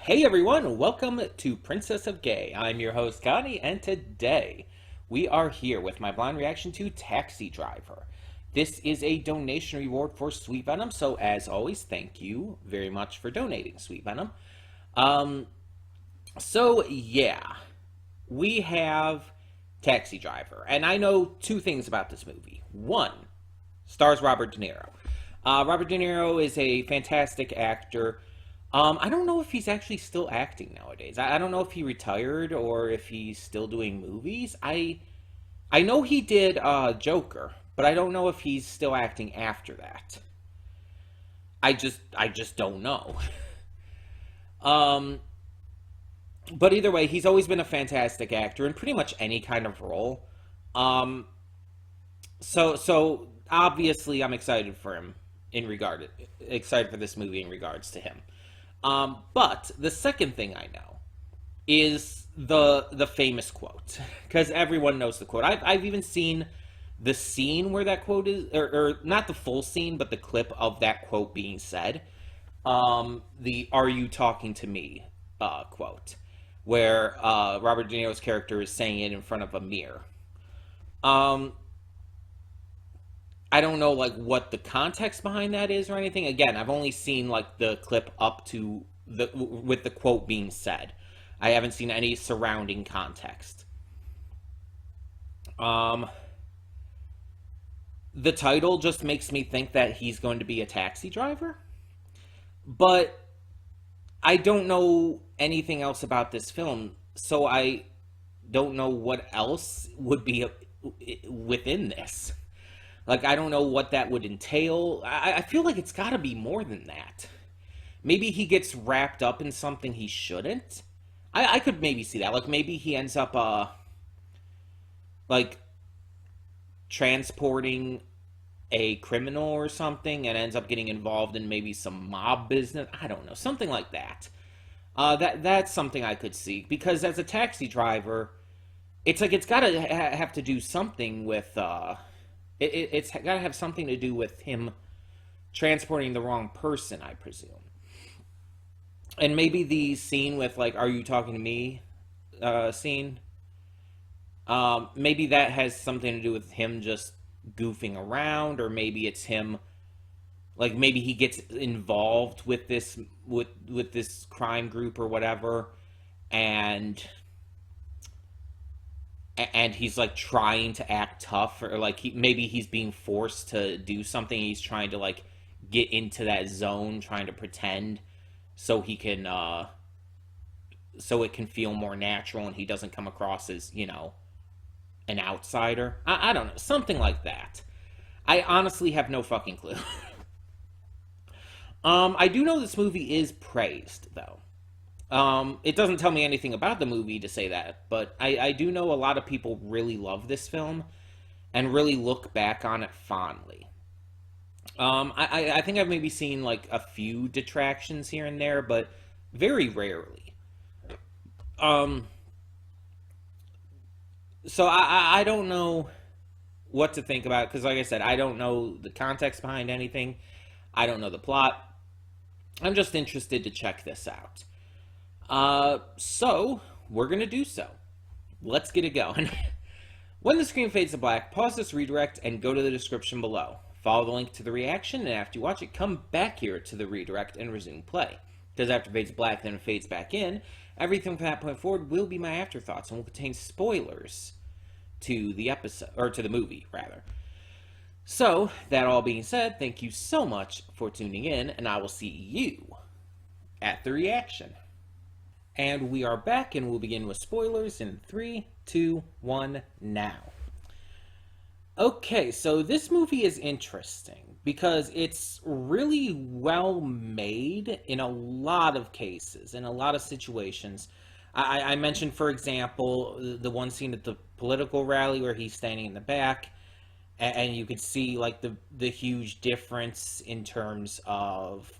Hey everyone, welcome to Princess of Gay. I'm your host Connie, and today we are here with my blind reaction to Taxi Driver. This is a donation reward for Sweet Venom, so as always, thank you very much for donating, Sweet Venom. Um, so we have Taxi Driver, and I know two things about this movie. One, stars Robert De Niro. Robert De Niro is a fantastic actor. I don't know if he's actually still acting nowadays. I don't know if he retired or if he's still doing movies. I know he did Joker, but I don't know if he's still acting after that. I just don't know. Um, but either way, he's always been a fantastic actor in pretty much any kind of role. Um, so obviously I'm excited for him excited for this movie in regards to him. But the second thing I know is the famous quote, because everyone knows the quote. I've even seen the scene where that quote is, or not the full scene, but the clip of that quote being said. The "Are you talking to me?" Quote, where Robert De Niro's character is saying it in front of a mirror. Um, I don't know like what the context behind that is or anything. Again, I've only seen like the clip up to the with the quote being said. I haven't seen any surrounding context. Um, the title just makes me think that he's going to be a taxi driver, but I don't know anything else about this film, so I don't know what else would be within this. Like, I don't know what that would entail. I feel like it's got to be more than that. Maybe he gets wrapped up in something he shouldn't. I could maybe see that. Like, maybe he ends up, like, transporting a criminal or something and ends up getting involved in maybe some mob business. I don't know. Something like that. That's something I could see. Because as a taxi driver, it's like it's got to have to do something with, it's got to have something to do with him transporting the wrong person, I presume. And maybe the scene with like, "Are you talking to me?" Scene. Maybe that has something to do with him just goofing around, or maybe it's him like maybe he gets involved with this crime group or whatever, and he's like trying to act tough, or like maybe he's being forced to do something. He's trying to like get into that zone, trying to pretend so he can so it can feel more natural and he doesn't come across as an outsider. I don't know, something like that. I honestly have no fucking clue. I do know this movie is praised though. It doesn't tell me anything about the movie to say that, but I do know a lot of people really love this film and really look back on it fondly. I think I've maybe seen like a few detractions here and there, but very rarely. Um, so I don't know what to think about because, like I said, I don't know the context behind anything. I don't know the plot. I'm just interested to check this out. So we're gonna do so. Let's get it going. When the screen fades to black, pause this redirect and go to the description below. Follow the link to the reaction, and after you watch it, come back here to the redirect and resume play. Because after it fades to black, then it fades back in. Everything from that point forward will be my afterthoughts and will contain spoilers to the episode, or to the movie, rather. So, that all being said, thank you so much for tuning in, and I will see you at the reaction. And we are back, and we'll begin with spoilers in 3, 2, 1, now. Okay, so this movie is interesting because it's really well made in a lot of cases, in a lot of situations. I mentioned, for example, the one scene at the political rally where he's standing in the back, and you could see like the huge difference in terms of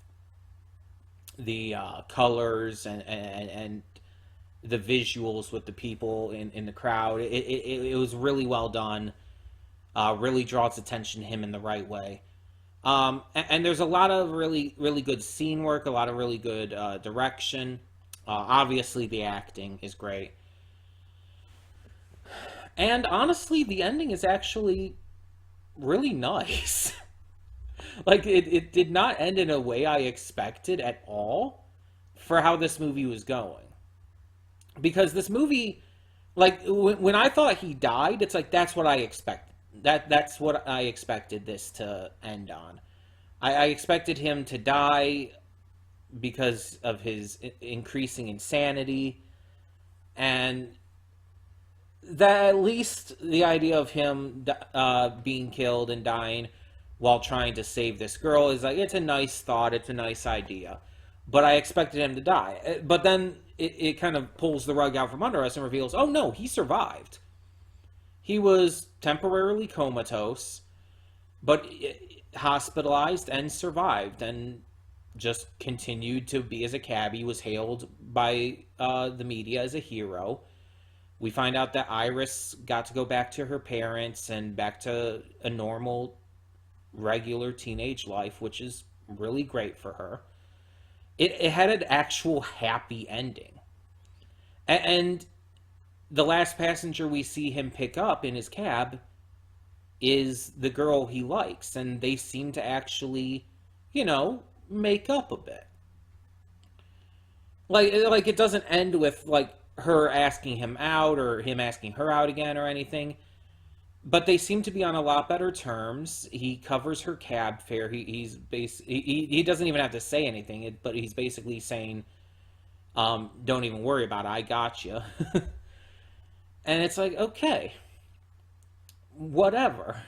the colors and the visuals with the people in the crowd. It was really well done. Really draws attention to him in the right way. And there's a lot of really good scene work, a lot of really good direction. Obviously, the acting is great. And honestly, the ending is actually really nice. Like, it did not end in a way I expected at all for how this movie was going. Because this movie, like, when I thought he died, it's like, that's what I expected. That's what I expected this to end on. I expected him to die because of his increasing insanity, and that at least the idea of him being killed and dying while trying to save this girl is like, it's a nice thought, it's a nice idea, but I expected him to die. But then it kind of pulls the rug out from under us and reveals, oh no, he survived. He was temporarily comatose, but hospitalized and survived, and just continued to be as a cabbie, was hailed by the media as a hero. We find out that Iris got to go back to her parents and back to a normal, regular teenage life, which is really great for her. It had an actual happy ending. And the last passenger we see him pick up in his cab is the girl he likes, and they seem to actually, make up a bit. Like it doesn't end with like her asking him out or him asking her out again or anything, but they seem to be on a lot better terms. He covers her cab fare. He doesn't even have to say anything, but he's basically saying, "Don't even worry about it. I got you." And it's like, okay, whatever.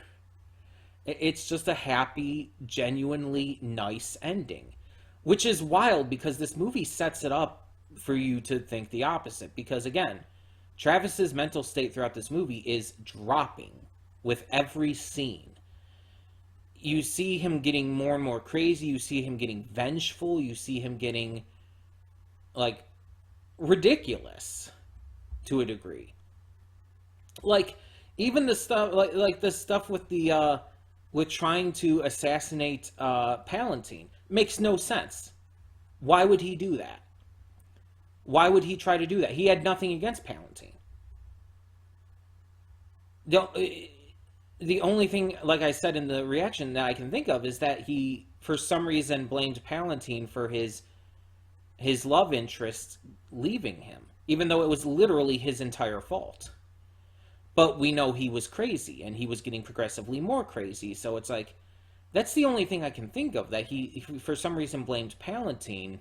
It's just a happy, genuinely nice ending, which is wild because this movie sets it up for you to think the opposite. Because again, Travis's mental state throughout this movie is dropping with every scene. You see him getting more and more crazy. You see him getting vengeful. You see him getting, like, ridiculous to a degree. Like, even the stuff, like the stuff with the, with trying to assassinate, Palantine makes no sense. Why would he do that? Why would he try to do that? He had nothing against Palantine. The only thing, like I said in the reaction, that I can think of is that he, for some reason, blamed Palantine for his love interest leaving him, even though it was literally his entire fault. But we know he was crazy, and he was getting progressively more crazy, so it's like, that's the only thing I can think of, that he for some reason, blamed Palantine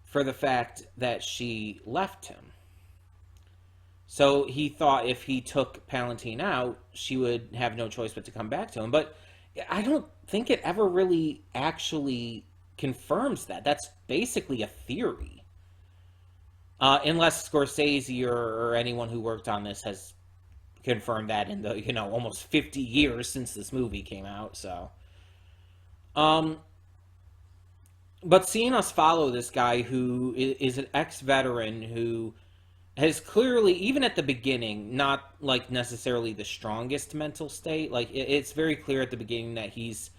for the fact that she left him. So he thought if he took Palantine out, she would have no choice but to come back to him. But I don't think it ever really actually confirms that. That's basically a theory. Unless Scorsese or anyone who worked on this has confirmed that in the, almost 50 years since this movie came out, so. But seeing us follow this guy who is an ex-veteran who has clearly, even at the beginning, not, like, necessarily the strongest mental state. Like, it's very clear at the beginning that he's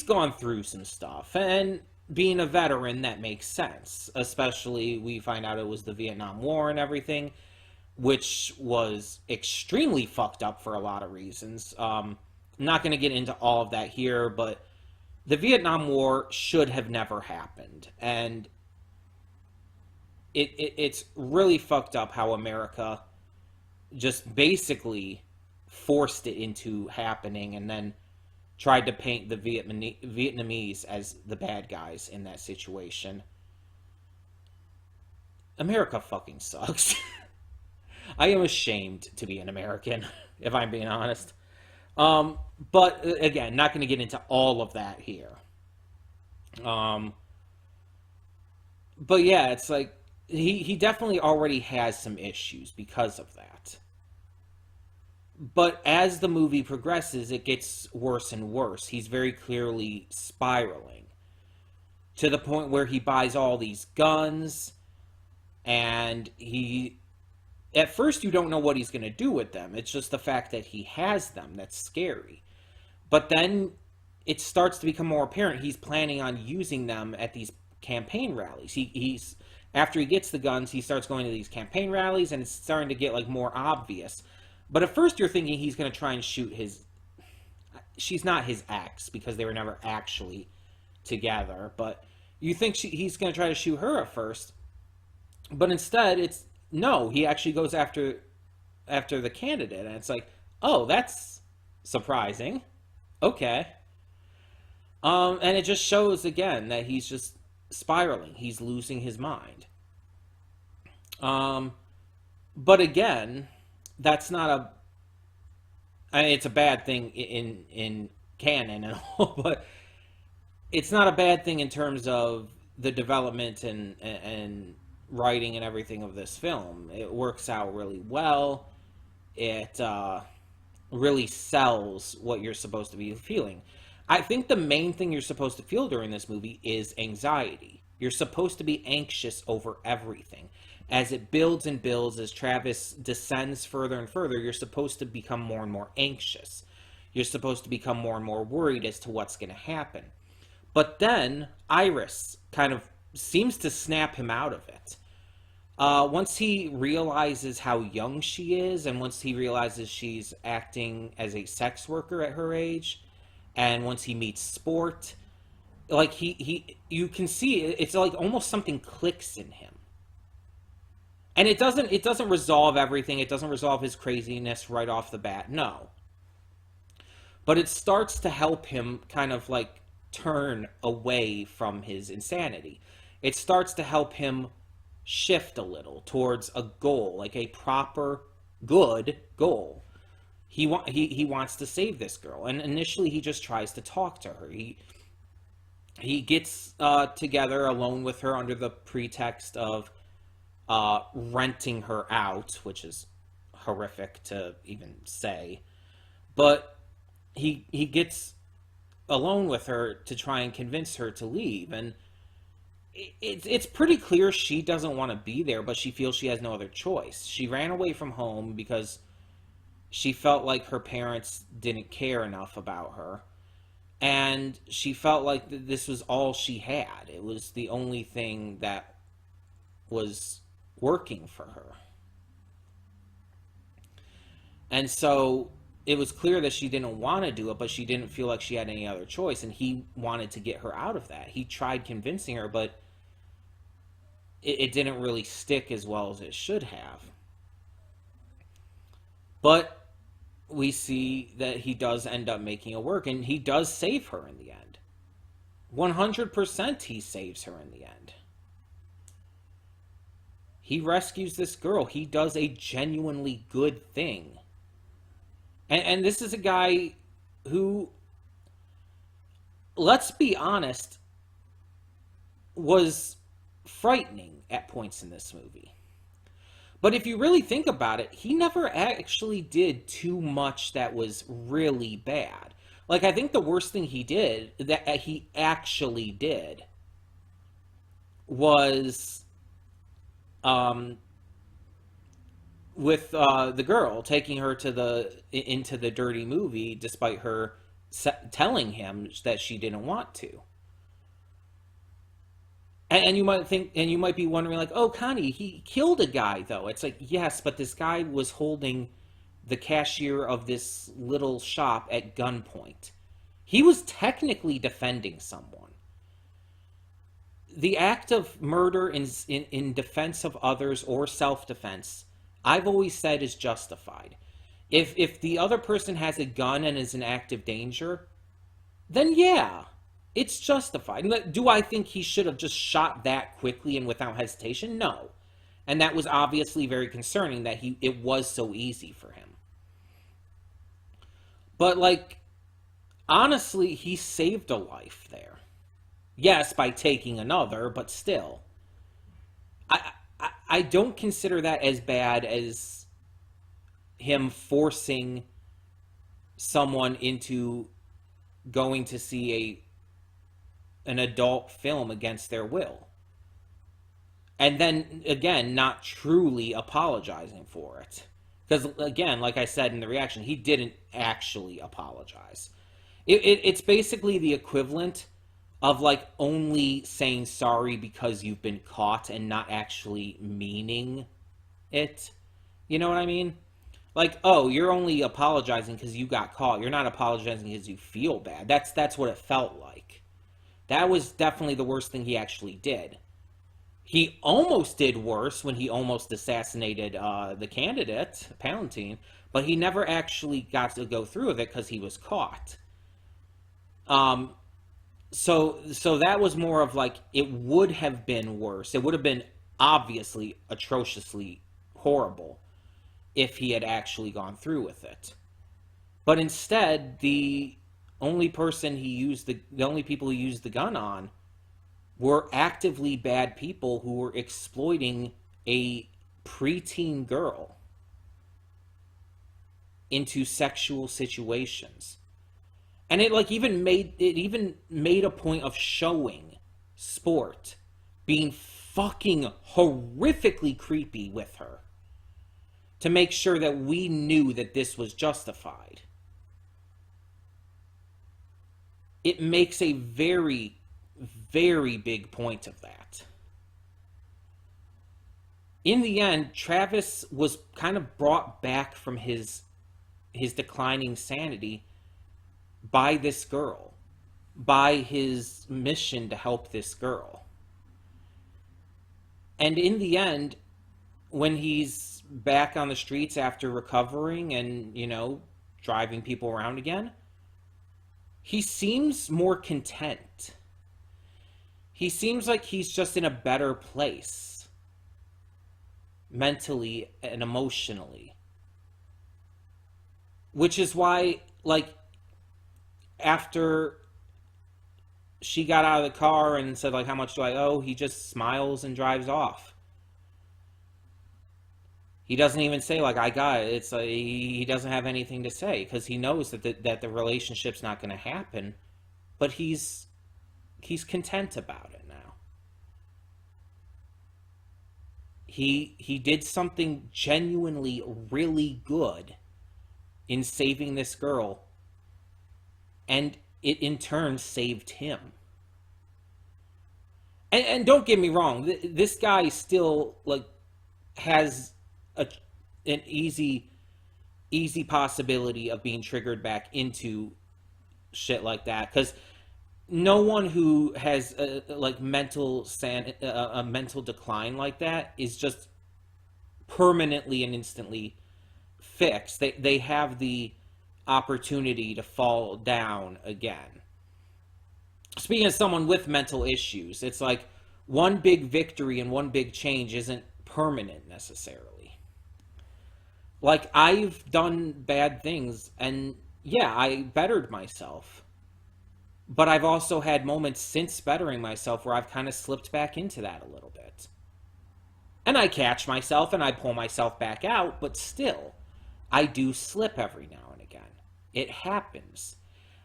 gone through some stuff. And being a veteran, that makes sense. Especially, we find out it was the Vietnam War and everything, which was extremely fucked up for a lot of reasons. I'm not going to get into all of that here, but the Vietnam War should have never happened. And it's really fucked up how America just basically forced it into happening and then tried to paint the Vietnamese as the bad guys in that situation. America fucking sucks. I am ashamed to be an American, if I'm being honest. But again, not going to get into all of that here. But yeah, it's like he definitely already has some issues because of that. But as the movie progresses, it gets worse and worse. He's very clearly spiraling to the point where he buys all these guns, and at first you don't know what he's going to do with them. It's just the fact that he has them that's scary. But then it starts to become more apparent he's planning on using them at these campaign rallies. He's after he gets the guns, he starts going to these campaign rallies, and it's starting to get like more obvious. But at first, you're thinking he's going to try and shoot his. She's not his ex because they were never actually together. But you think he's going to try to shoot her at first, but instead, it's no. He actually goes after the candidate, and it's like, oh, that's surprising. Okay. And it just shows again that he's just spiraling. He's losing his mind. But again, that's not a. I mean, it's a bad thing in canon and all, but it's not a bad thing in terms of the development and writing and everything of this film. It works out really well. It really sells what you're supposed to be feeling. I think the main thing you're supposed to feel during this movie is anxiety. You're supposed to be anxious over everything. As it builds and builds, as Travis descends further and further, you're supposed to become more and more anxious. You're supposed to become more and more worried as to what's going to happen. But then, Iris kind of seems to snap him out of it. Once he realizes how young she is, and once he realizes she's acting as a sex worker at her age, and once he meets Sport, like you can see it's like almost something clicks in him. And it doesn't resolve everything. It doesn't resolve his craziness right off the bat. No. But it starts to help him kind of like turn away from his insanity. It starts to help him shift a little towards a goal, like a proper, good goal. He wants to save this girl, and initially he just tries to talk to her. He gets together alone with her under the pretext of renting her out, which is horrific to even say. But he gets alone with her to try and convince her to leave, and it's pretty clear she doesn't want to be there, but she feels she has no other choice. She ran away from home because she felt like her parents didn't care enough about her, and she felt like this was all she had. It was the only thing that was working for her. And so it was clear that she didn't want to do it, but she didn't feel like she had any other choice, and he wanted to get her out of that. He tried convincing her, but it didn't really stick as well as it should have. But we see that he does end up making it work, and he does save her in the end. 100% he saves her in the end. He rescues this girl. He does a genuinely good thing. And this is a guy who, let's be honest, was frightening at points in this movie. But if you really think about it, he never actually did too much that was really bad. Like, I think the worst thing he did, that he actually did, was with the girl, taking her into the dirty movie, despite her telling him that she didn't want to. And you might think, and you might be wondering, like, oh, Connie, he killed a guy, though. It's like, yes, but this guy was holding the cashier of this little shop at gunpoint. He was technically defending someone. The act of murder in defense of others or self-defense, I've always said, is justified. If the other person has a gun and is in active danger, then yeah, it's justified. Do I think he should have just shot that quickly and without hesitation? No. And that was obviously very concerning that it was so easy for him. But, like, honestly, he saved a life there. Yes, by taking another, but still. I don't consider that as bad as him forcing someone into going to see an adult film against their will. And then, again, not truly apologizing for it. Because, again, like I said in the reaction, he didn't actually apologize. It's basically the equivalent of like only saying sorry because you've been caught and not actually meaning it. You know what I mean? Like, oh, you're only apologizing because you got caught. You're not apologizing because you feel bad. That's what it felt like. That was definitely the worst thing he actually did. He almost did worse when he almost assassinated the candidate, Palantine, but he never actually got to go through with it because he was caught. Um, so that was more of like it would have been worse. It would have been obviously atrociously horrible if he had actually gone through with it. But instead, the only people he used the gun on were actively bad people who were exploiting a preteen girl into sexual situations. And it even made a point of showing Sport being fucking horrifically creepy with her to make sure that we knew that this was justified. It makes a very, very big point of that. In the end, Travis was kind of brought back from his declining sanity by this girl, by his mission to help this girl. And in the end, when he's back on the streets after recovering and, driving people around again, he seems more content. He seems like he's just in a better place, mentally and emotionally. Which is why, like, after she got out of the car and said, like, how much do I owe? He just smiles and drives off. He doesn't even say, like, I got it. It's like he doesn't have anything to say because he knows that the relationship's not going to happen. But he's content about it now. He did something genuinely really good in saving this girl, and it in turn saved him. And don't get me wrong, this guy still like has an easy possibility of being triggered back into shit like that, because no one who has a mental decline like that is just permanently and instantly fixed. They have the opportunity to fall down again. Speaking of someone with mental issues, it's like one big victory and one big change isn't permanent necessarily. Like, I've done bad things, and yeah, I bettered myself. But I've also had moments since bettering myself where I've kind of slipped back into that a little bit. And I catch myself and I pull myself back out, but still, I do slip every now and again. It happens.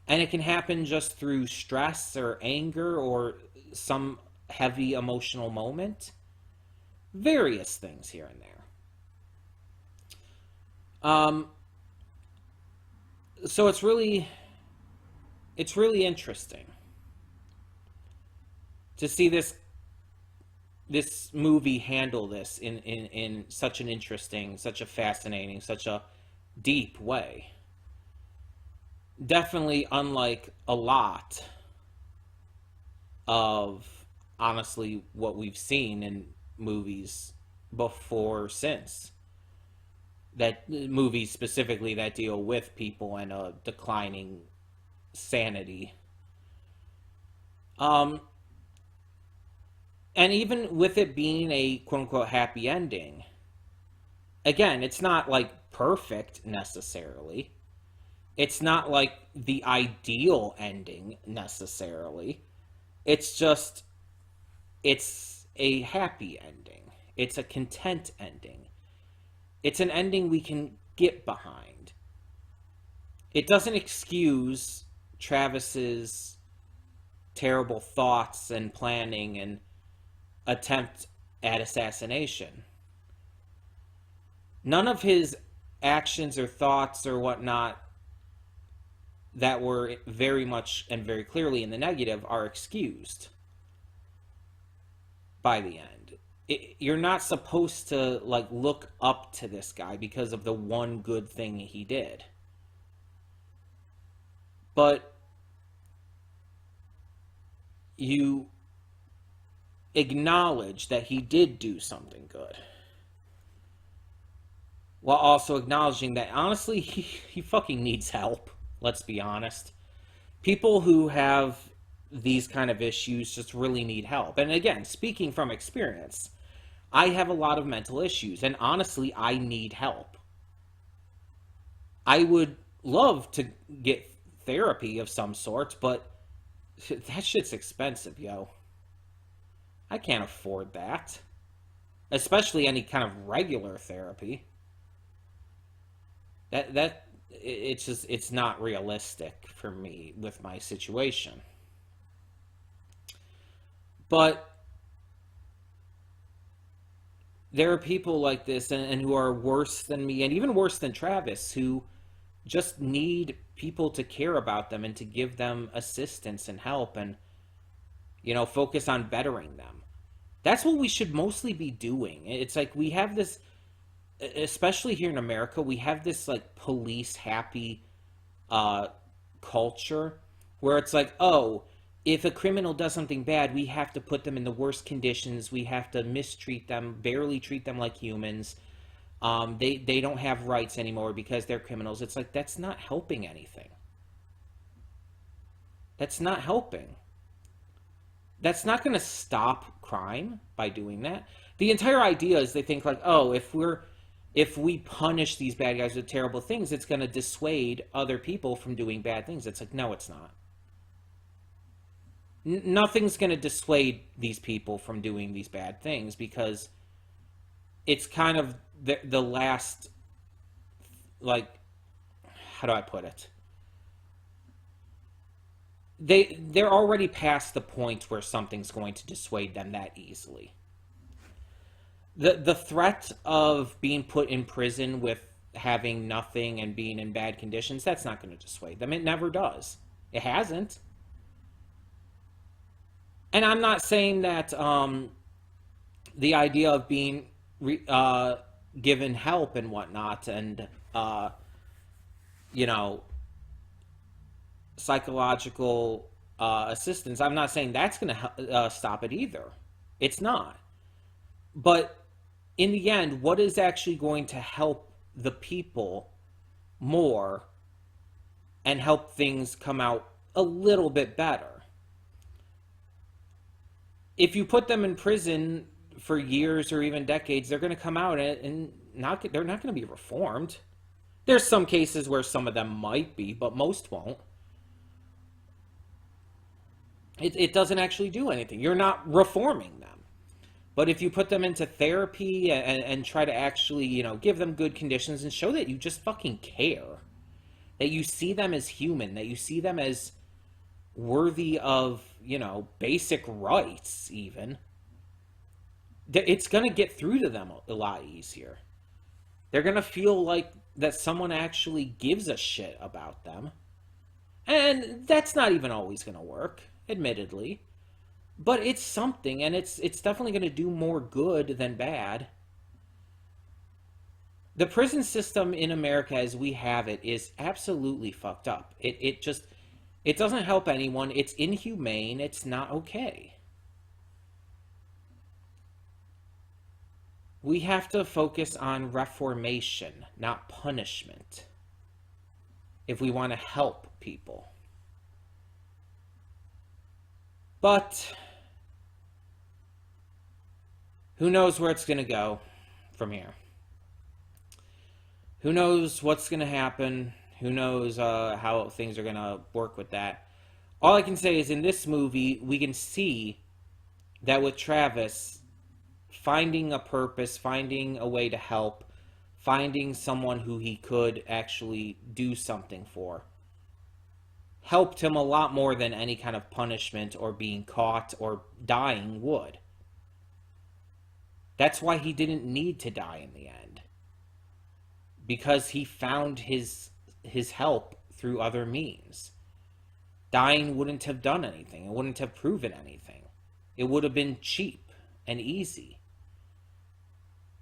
And it can happen just through stress or anger or some heavy emotional moment. Various things here and there. So it's really interesting to see this movie handle this in such an interesting, such a fascinating, such a deep way. Definitely unlike a lot of, honestly, what we've seen in movies before or since. That movies specifically that deal with people and a declining sanity. And even with it being a quote-unquote happy ending, again, it's not like perfect necessarily. It's not like the ideal ending necessarily. It's just, it's a happy ending. It's a content ending. It's an ending we can get behind. It doesn't excuse Travis's terrible thoughts and planning and attempt at assassination. None of his actions or thoughts or whatnot that were very much and very clearly in the negative are excused by the end. You're not supposed to like look up to this guy because of the one good thing he did. But you acknowledge that he did do something good, while also acknowledging that honestly he fucking needs help. Let's be honest. People who have these kind of issues just really need help. And again, speaking from experience, I have a lot of mental issues, and honestly, I need help. I would love to get therapy of some sort, but that shit's expensive, yo. I can't afford that. Especially any kind of regular therapy. It's not realistic for me with my situation. But there are people like this and who are worse than me and even worse than Travis who just need people to care about them and to give them assistance and help and, you know, focus on bettering them. That's what we should mostly be doing. It's like we have this, especially here in America, we have this like police happy culture where it's like, oh, if a criminal does something bad, we have to put them in the worst conditions. We have to mistreat them, barely treat them like humans. They don't have rights anymore because they're criminals. It's like, that's not helping anything. That's not helping. That's not going to stop crime by doing that. The entire idea is they think like, oh, if we punish these bad guys with terrible things, it's going to dissuade other people from doing bad things. It's like, no, it's not. Nothing's going to dissuade these people from doing these bad things because it's kind of the last, like, how do I put it? They're already past the point where something's going to dissuade them that easily. The threat of being put in prison with having nothing and being in bad conditions, that's not going to dissuade them. It never does. It hasn't. And I'm not saying that the idea of being given help and whatnot and, you know, psychological assistance, I'm not saying that's going to stop it either. It's not. But in the end, what is actually going to help the people more and help things come out a little bit better? If you put them in prison for years or even decades, they're going to come out and they're not going to be reformed. There's some cases where some of them might be, but most won't. It doesn't actually do anything. You're not reforming them. But if you put them into therapy and try to actually, you know, give them good conditions and show that you just fucking care, that you see them as human, that you see them as worthy of, you know, basic rights even, it's going to get through to them a lot easier. They're going to feel like that someone actually gives a shit about them. And that's not even always going to work, admittedly. But it's something, and it's definitely going to do more good than bad. The prison system in America as we have it is absolutely fucked up. It doesn't help anyone. It's inhumane. It's not okay. We have to focus on reformation, not punishment, if we want to help people. But who knows where it's going to go from here? Who knows what's going to happen? Who knows how things are going to work with that? All I can say is in this movie, we can see that with Travis, finding a purpose, finding a way to help, finding someone who he could actually do something for, helped him a lot more than any kind of punishment or being caught or dying would. That's why he didn't need to die in the end. Because he found his help through other means. Dying wouldn't have done anything. It wouldn't have proven anything. It would have been cheap and easy.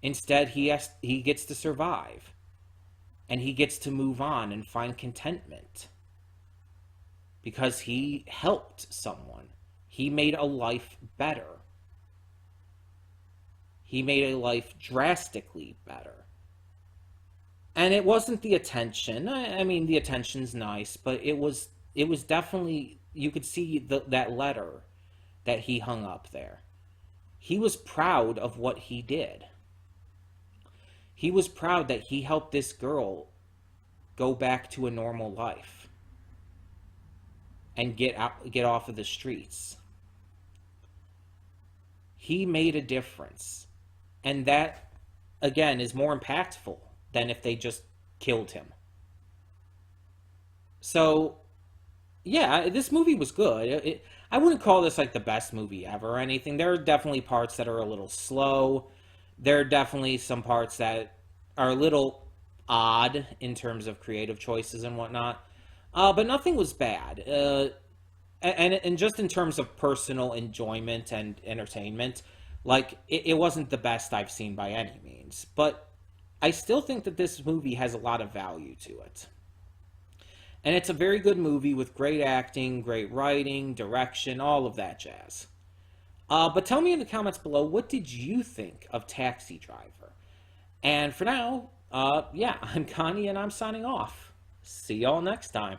Instead, he gets to survive. And he gets to move on and find contentment. Because he helped someone. He made a life better. He made a life drastically better. And it wasn't the attention. I mean, the attention's nice, but it was definitely, you could see that letter that he hung up there. He was proud of what he did. He was proud that he helped this girl go back to a normal life and get off of the streets. He made a difference. And that, again, is more impactful than if they just killed him. So, yeah, this movie was good. I wouldn't call this like the best movie ever or anything. There are definitely parts that are a little slow. There are definitely some parts that are a little odd in terms of creative choices and whatnot. But nothing was bad. And just in terms of personal enjoyment and entertainment, like, it wasn't the best I've seen by any means. But I still think that this movie has a lot of value to it. And it's a very good movie with great acting, great writing, direction, all of that jazz. But tell me in the comments below, what did you think of Taxi Driver? And for now, yeah, I'm Connie and I'm signing off. See y'all next time.